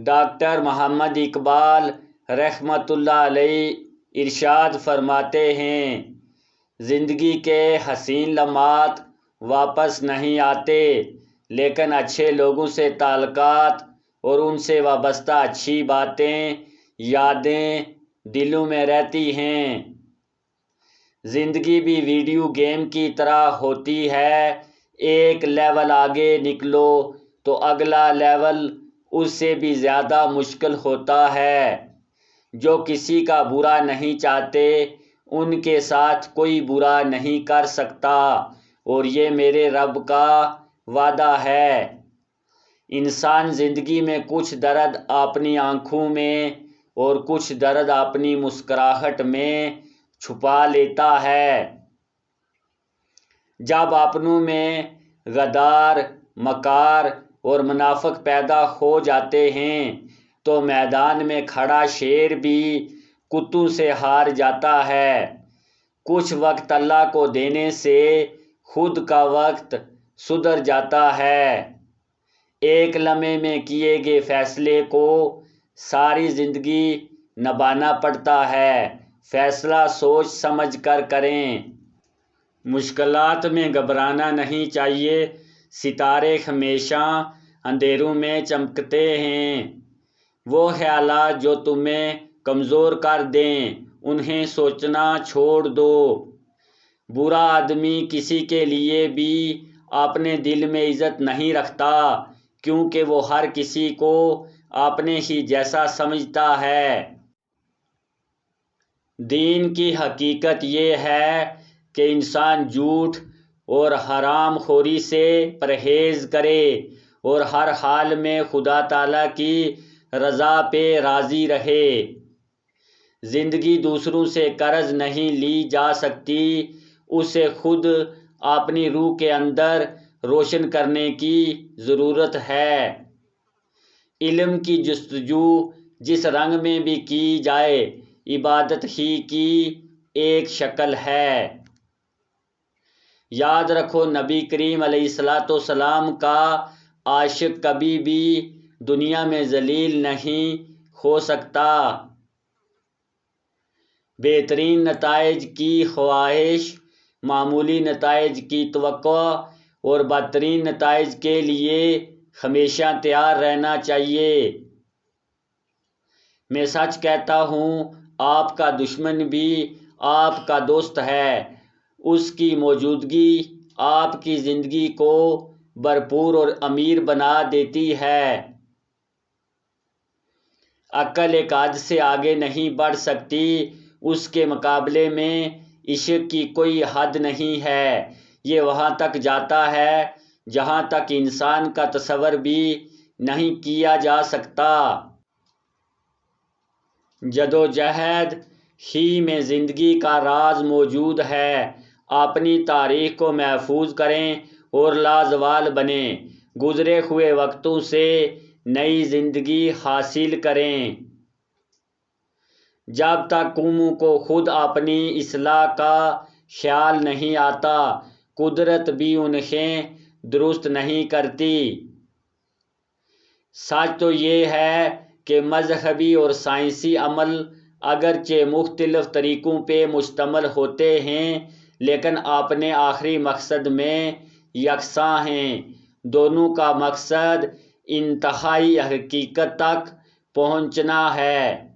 Doctor محمد اقبال رحمۃ اللہ علیہ ارشاد فرماتے ہیں، زندگی کے حسین لمحات واپس نہیں آتے، لیکن اچھے لوگوں سے تعلقات اور ان سے وابستہ اچھی باتیں، یادیں دلوں میں رہتی ہیں۔ زندگی بھی ویڈیو گیم کی طرح ہوتی ہے، ایک لیول آگے نکلو تو اگلا لیول اس سے بھی زیادہ مشکل ہوتا ہے۔ جو کسی کا برا نہیں چاہتے ان کے ساتھ کوئی برا نہیں کر سکتا، اور یہ میرے رب کا وعدہ ہے۔ انسان زندگی میں کچھ درد اپنی آنکھوں میں اور کچھ درد اپنی مسکراہٹ میں چھپا لیتا ہے۔ جب اپنوں میں غدار، مکار اور منافق پیدا ہو جاتے ہیں تو میدان میں کھڑا شیر بھی کتوں سے ہار جاتا ہے۔ کچھ وقت اللہ کو دینے سے خود کا وقت سدھر جاتا ہے۔ ایک لمحے میں کیے گئے فیصلے کو ساری زندگی نبھانا پڑتا ہے۔ فیصلہ سوچ سمجھ کر کریں۔ مشکلات میں گھبرانا نہیں چاہیے، ستارے ہمیشہ اندھیروں میں چمکتے ہیں۔ وہ خیالات جو تمہیں کمزور کر دیں انہیں سوچنا چھوڑ دو۔ برا آدمی کسی کے لیے بھی اپنے دل میں عزت نہیں رکھتا، کیونکہ وہ ہر کسی کو اپنے ہی جیسا سمجھتا ہے۔ دین کی حقیقت یہ ہے کہ انسان جھوٹ اور حرام خوری سے پرہیز کرے اور ہر حال میں خدا تعالیٰ کی رضا پہ راضی رہے۔ زندگی دوسروں سے قرض نہیں لی جا سکتی، اسے خود اپنی روح کے اندر روشن کرنے کی ضرورت ہے۔ علم کی جستجو جس رنگ میں بھی کی جائے عبادت ہی کی ایک شکل ہے۔ یاد رکھو، نبی کریم علیہ السلام کا عاشق کبھی بھی دنیا میں ذلیل نہیں ہو سکتا۔ بہترین نتائج کی خواہش، معمولی نتائج کی توقع اور بدترین نتائج کے لیے ہمیشہ تیار رہنا چاہیے۔ میں سچ کہتا ہوں، آپ کا دشمن بھی آپ کا دوست ہے۔ اس کی موجودگی آپ کی زندگی کو بھرپور اور امیر بنا دیتی ہے۔ عقل ایک حد سے آگے نہیں بڑھ سکتی، اس کے مقابلے میں عشق کی کوئی حد نہیں ہے۔ یہ وہاں تک جاتا ہے جہاں تک انسان کا تصور بھی نہیں کیا جا سکتا۔ جدوجہد ہی میں زندگی کا راز موجود ہے۔ اپنی تاریخ کو محفوظ کریں اور لازوال بنیں۔ گزرے ہوئے وقتوں سے نئی زندگی حاصل کریں۔ جب تک قوموں کو خود اپنی اصلاح کا خیال نہیں آتا، قدرت بھی انہیں درست نہیں کرتی۔ سچ تو یہ ہے کہ مذہبی اور سائنسی عمل اگرچہ مختلف طریقوں پہ مشتمل ہوتے ہیں، لیکن اپنے آخری مقصد میں یکساں ہیں۔ دونوں کا مقصد انتہائی حقیقت تک پہنچنا ہے۔